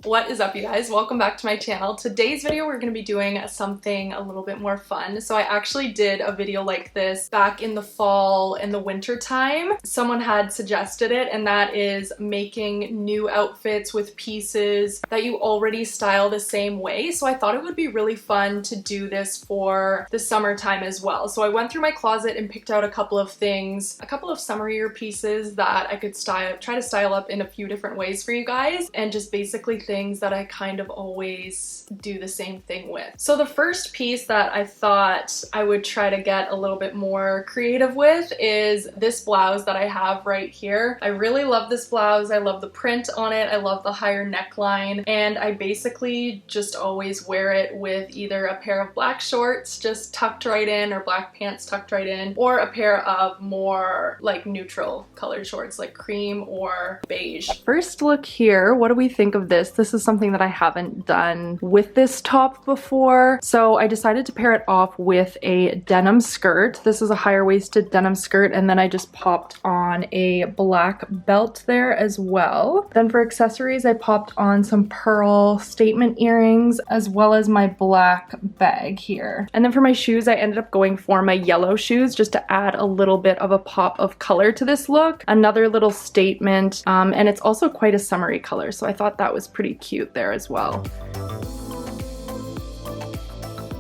What is up, you guys? Welcome back to my channel. Today's video we're going to be doing something a little bit more fun. So I actually did a video like this back in the fall and the winter time. Someone had suggested it, and that is making new outfits with pieces that you already style the same way. So I thought it would be really fun to do this for the summertime as well. So I went through my closet and picked out a couple of things, a couple of summerier pieces that I could try to style up in a few different ways for you guys, and just basically things that I kind of always do the same thing with. So the first piece that I thought I would try to get a little bit more creative with is this blouse that I have right here. I really love this blouse. I love the print on it. I love the higher neckline, and I basically just always wear it with either a pair of black shorts just tucked right in, or black pants tucked right in, or a pair of more like neutral colored shorts like cream or beige. First look here, what do we think of this? This is something that I haven't done with this top before, so I decided to pair it off with a denim skirt. This is a higher waisted denim skirt, and then I just popped on a black belt there as well. Then for accessories, I popped on some pearl statement earrings as well as my black bag here. And then for my shoes, I ended up going for my yellow shoes just to add a little bit of a pop of color to this look. Another little statement, and it's also quite a summery color, so I thought that was pretty cute there as well.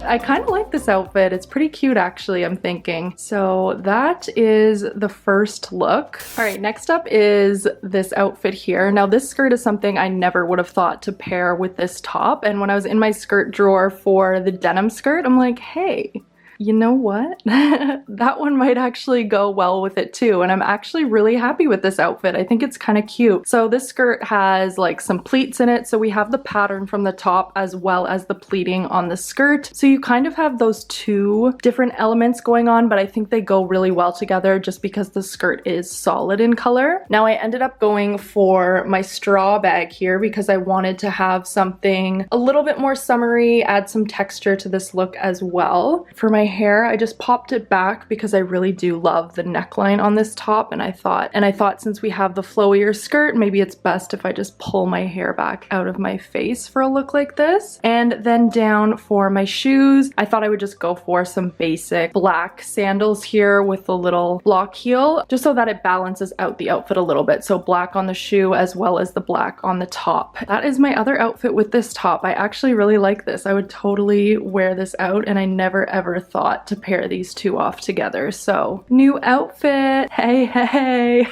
I kind of like this outfit. It's pretty cute actually, I'm thinking. So that is the first look. All right, next up is this outfit here. Now this skirt is something I never would have thought to pair with this top, and when I was in my skirt drawer for the denim skirt, I'm like, hey, you know what? That one might actually go well with it too, and I'm actually really happy with this outfit. I think it's kind of cute. So this skirt has like some pleats in it, so we have the pattern from the top as well as the pleating on the skirt. So you kind of have those two different elements going on, but I think they go really well together just because the skirt is solid in color. Now I ended up going for my straw bag here because I wanted to have something a little bit more summery, add some texture to this look as well. For my hair, I just popped it back because I really do love the neckline on this top, and I thought since we have the flowier skirt, maybe it's best if I just pull my hair back out of my face for a look like this. And then down for my shoes, I thought I would just go for some basic black sandals here with a little block heel, just so that it balances out the outfit a little bit. So black on the shoe as well as the black on the top. That is my other outfit with this top. I actually really like this. I would totally wear this out, and I never ever thought to pair these two off together. So new outfit, hey hey.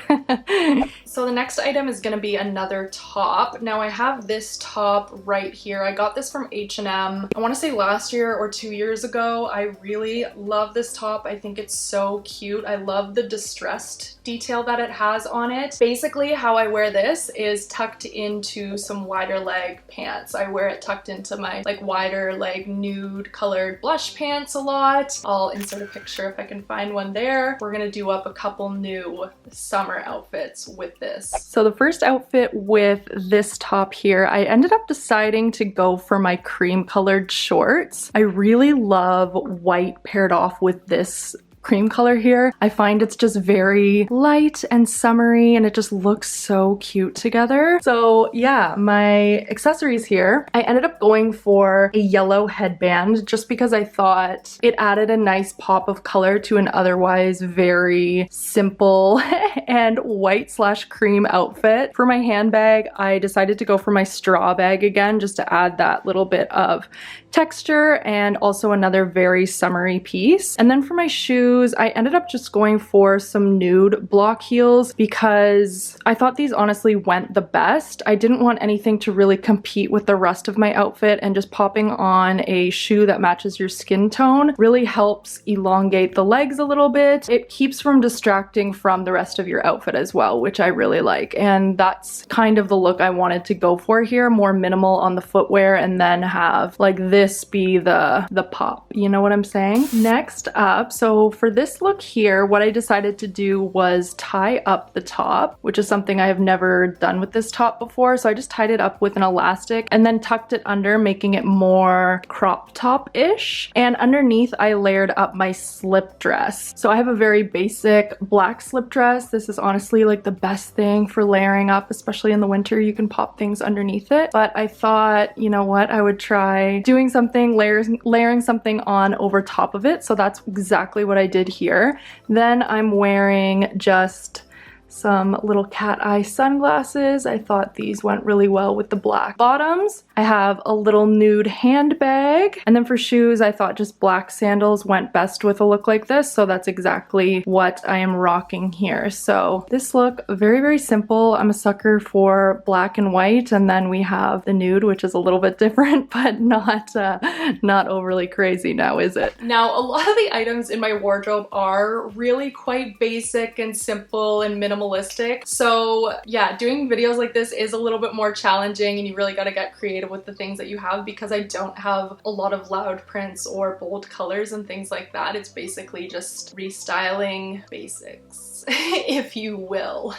So the next item is gonna be another top. Now I have this top right here. I got this from H&M, I want to say last year or 2 years ago. I really love this top. I think it's so cute. I love the distressed detail that it has on it. Basically how I wear this is tucked into some wider leg pants. I wear it tucked into my like wider leg nude colored blush pants a lot. I'll insert a picture if I can find one there. We're gonna do up a couple new summer outfits with this. So the first outfit with this top here, I ended up deciding to go for my cream colored shorts. I really love white paired off with this cream color here. I find it's just very light and summery, and it just looks so cute together. So yeah, my accessories here, I ended up going for a yellow headband just because I thought it added a nice pop of color to an otherwise very simple and white/cream outfit. For my handbag, I decided to go for my straw bag again just to add that little bit of texture and also another very summery piece. And then for my shoes, I ended up just going for some nude block heels because I thought these honestly went the best. I didn't want anything to really compete with the rest of my outfit, and just popping on a shoe that matches your skin tone really helps elongate the legs a little bit. It keeps from distracting from the rest of your outfit as well, which I really like. And that's kind of the look I wanted to go for here, more minimal on the footwear, and then have like this be the pop, you know what I'm saying? Next up, so for for this look here, what I decided to do was tie up the top, which is something I have never done with this top before. So I just tied it up with an elastic and then tucked it under, making it more crop top-ish. And underneath I layered up my slip dress. So I have a very basic black slip dress. This is honestly like the best thing for layering up, especially in the winter. You can pop things underneath it. But I thought, you know what, I would try doing something, layering something on over top of it. So that's exactly what I did here. Then I'm wearing just some little cat eye sunglasses. I thought these went really well with the black bottoms. I have a little nude handbag. And then for shoes, I thought just black sandals went best with a look like this. So that's exactly what I am rocking here. So this look, very, very simple. I'm a sucker for black and white. And then we have the nude, which is a little bit different, but not overly crazy now, is it? Now, a lot of the items in my wardrobe are really quite basic and simple and minimal. So yeah, doing videos like this is a little bit more challenging and you really got to get creative with the things that you have because I don't have a lot of loud prints or bold colors and things like that. It's basically just restyling basics, if you will.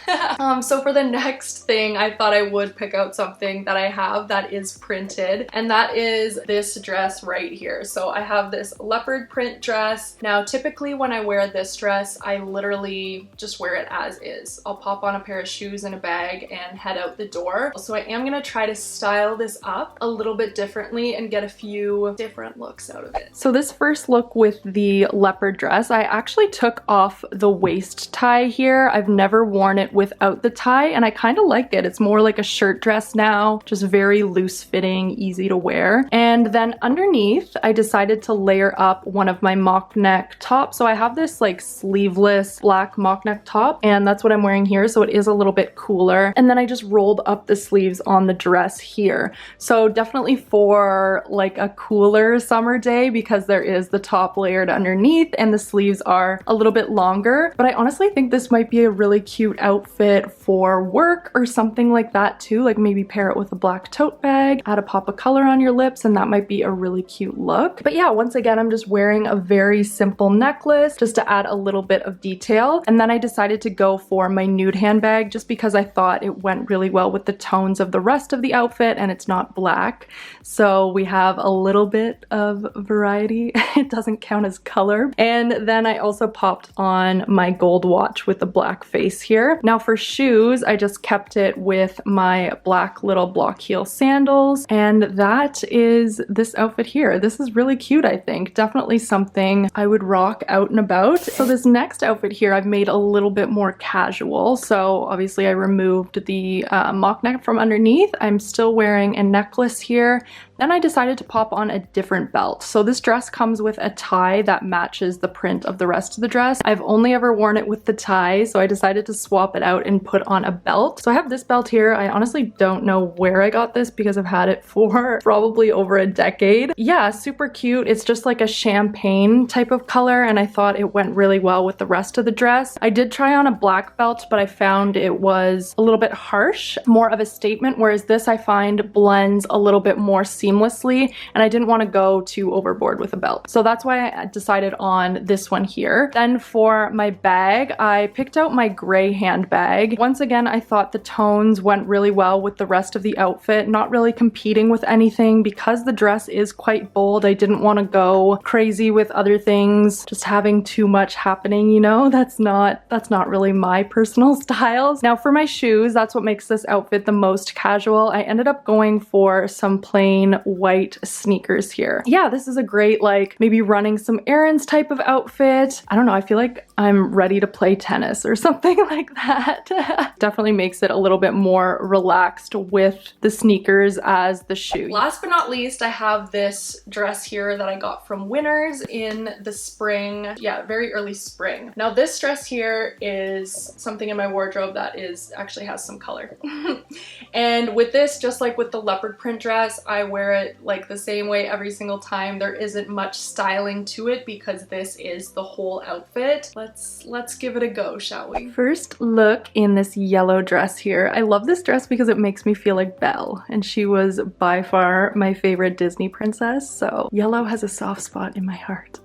So for the next thing, I thought I would pick out something that I have that is printed, and that is this dress right here. So I have this leopard print dress. Now typically when I wear this dress, I literally just wear it as is. I'll pop on a pair of shoes and a bag and head out the door. So I am gonna try to style this up a little bit differently and get a few different looks out of it. So this first look with the leopard dress, I actually took off the waist tie here. I've never worn it without the tie and I kind of like it. It's more like a shirt dress now, just very loose fitting, easy to wear. And then underneath, I decided to layer up one of my mock neck tops. So I have this like sleeveless black mock neck top and that's what I'm wearing here, so it is a little bit cooler. And then I just rolled up the sleeves on the dress here. So definitely for like a cooler summer day because there is the top layered underneath and the sleeves are a little bit longer. But I honestly think this might be a really cute outfit for work or something like that too. Like maybe pair it with a black tote bag, add a pop of color on your lips, and that might be a really cute look. But yeah, once again, I'm just wearing a very simple necklace just to add a little bit of detail. And then I decided to go for my nude handbag just because I thought it went really well with the tones of the rest of the outfit and it's not black. So we have a little bit of variety. It doesn't count as color. And then I also popped on my gold watch with the black face here. Now for shoes, I just kept it with my black little block heel sandals. And that is this outfit here. This is really cute, I think. Definitely something I would rock out and about. So this next outfit here, I've made a little bit more casual. So obviously I removed the mock neck from underneath. I'm still wearing a necklace here. Then I decided to pop on a different belt. So this dress comes with a tie that matches the print of the rest of the dress. I've only ever worn it with the tie, so I decided to swap it out and put on a belt. So I have this belt here. I honestly don't know where I got this because I've had it for probably over a decade. Yeah, super cute. It's just like a champagne type of color and I thought it went really well with the rest of the dress. I did try on a black belt, but I found it was a little bit harsh, more of a statement, whereas this I find blends a little bit more seamlessly and I didn't want to go too overboard with a belt. So that's why I decided on this one here. Then for my bag, I picked out my gray handbag. Once again, I thought the tones went really well with the rest of the outfit, not really competing with anything because the dress is quite bold. I didn't want to go crazy with other things, just having too much happening, you know? That's not really my personal styles. Now for my shoes, that's what makes this outfit the most casual. I ended up going for some plain white sneakers here. Yeah, this is a great like maybe running some errands type of outfit. I don't know, I feel like I'm ready to play tennis or something like that. Definitely makes it a little bit more relaxed with the sneakers as the shoe. Last but not least, I have this dress here that I got from Winners in the spring. Yeah, very early spring. Now this dress here is something in my wardrobe that actually has some color. And with this, just like with the leopard print dress, I wear it like the same way every single time. There isn't much styling to it because this is the whole outfit. Let's give it a go, shall we? First look in this yellow dress here. I love this dress because it makes me feel like Belle, and she was by far my favorite Disney princess, so yellow has a soft spot in my heart.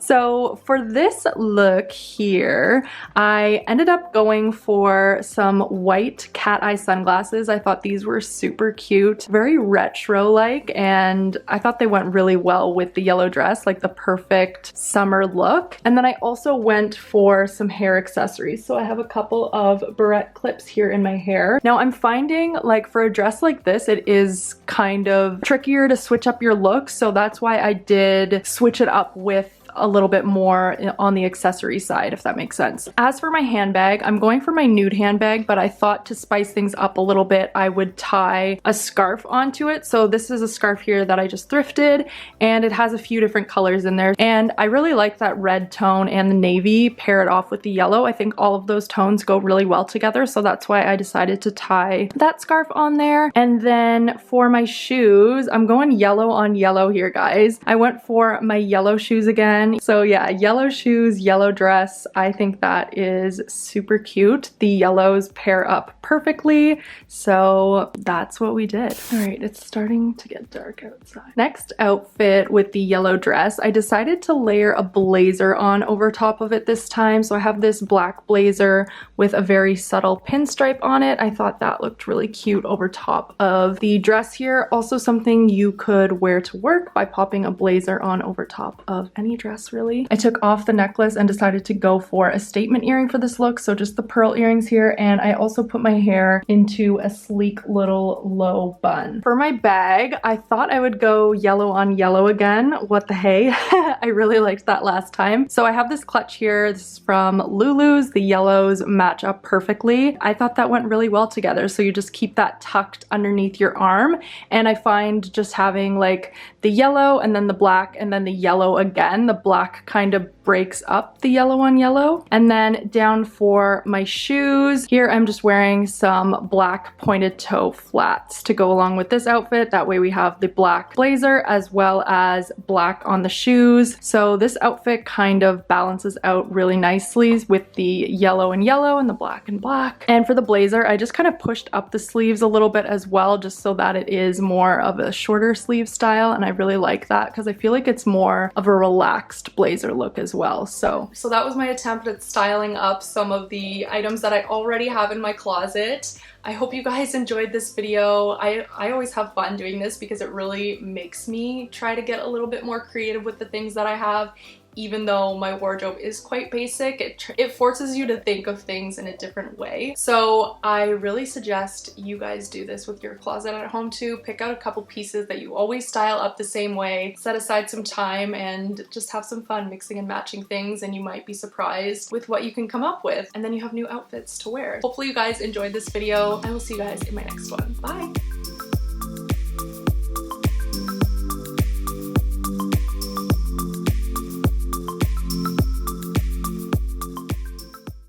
So for this look here, I ended up going for some white cat eye sunglasses. I thought these were super cute, very retro-like, and I thought they went really well with the yellow dress, like the perfect summer look. And then I also went for some hair accessories. So I have a couple of barrette clips here in my hair. Now I'm finding like for a dress like this, it is kind of trickier to switch up your look. So that's why I did switch it up with a little bit more on the accessory side, if that makes sense. As for my handbag, I'm going for my nude handbag, but I thought to spice things up a little bit, I would tie a scarf onto it. So this is a scarf here that I just thrifted, and it has a few different colors in there. And I really like that red tone and the navy paired off with the yellow. I think all of those tones go really well together. So that's why I decided to tie that scarf on there. And then for my shoes, I'm going yellow on yellow here, guys. I went for my yellow shoes again. So yeah, yellow shoes, yellow dress. I think that is super cute. The yellows pair up perfectly. So that's what we did. All right, it's starting to get dark outside. Next outfit with the yellow dress, I decided to layer a blazer on over top of it this time. So I have this black blazer with a very subtle pinstripe on it. I thought that looked really cute over top of the dress here. Also something you could wear to work by popping a blazer on over top of any dress, really. I took off the necklace and decided to go for a statement earring for this look, so just the pearl earrings here, and I also put my hair into a sleek little low bun. For my bag, I thought I would go yellow on yellow again. What the hey? I really liked that last time. So I have this clutch here. This is from Lulu's. The yellows match up perfectly. I thought that went really well together, so you just keep that tucked underneath your arm, and I find just having like the yellow and then the black and then the yellow again, the black kind of breaks up the yellow on yellow. And then down for my shoes, here I'm just wearing some black pointed toe flats to go along with this outfit. That way we have the black blazer as well as black on the shoes. So this outfit kind of balances out really nicely with the yellow and yellow and the black and black. And for the blazer, I just kind of pushed up the sleeves a little bit as well, just so that it is more of a shorter sleeve style. And I really like that because I feel like it's more of a relaxed blazer look as well. So that was my attempt at styling up some of the items that I already have in my closet. I hope you guys enjoyed this video. I always have fun doing this because it really makes me try to get a little bit more creative with the things that I have. Even though my wardrobe is quite basic, it forces you to think of things in a different way. So I really suggest you guys do this with your closet at home too. Pick out a couple pieces that you always style up the same way, set aside some time, and just have some fun mixing and matching things, and you might be surprised with what you can come up with. And then you have new outfits to wear. Hopefully you guys enjoyed this video. I will see you guys in my next one. Bye!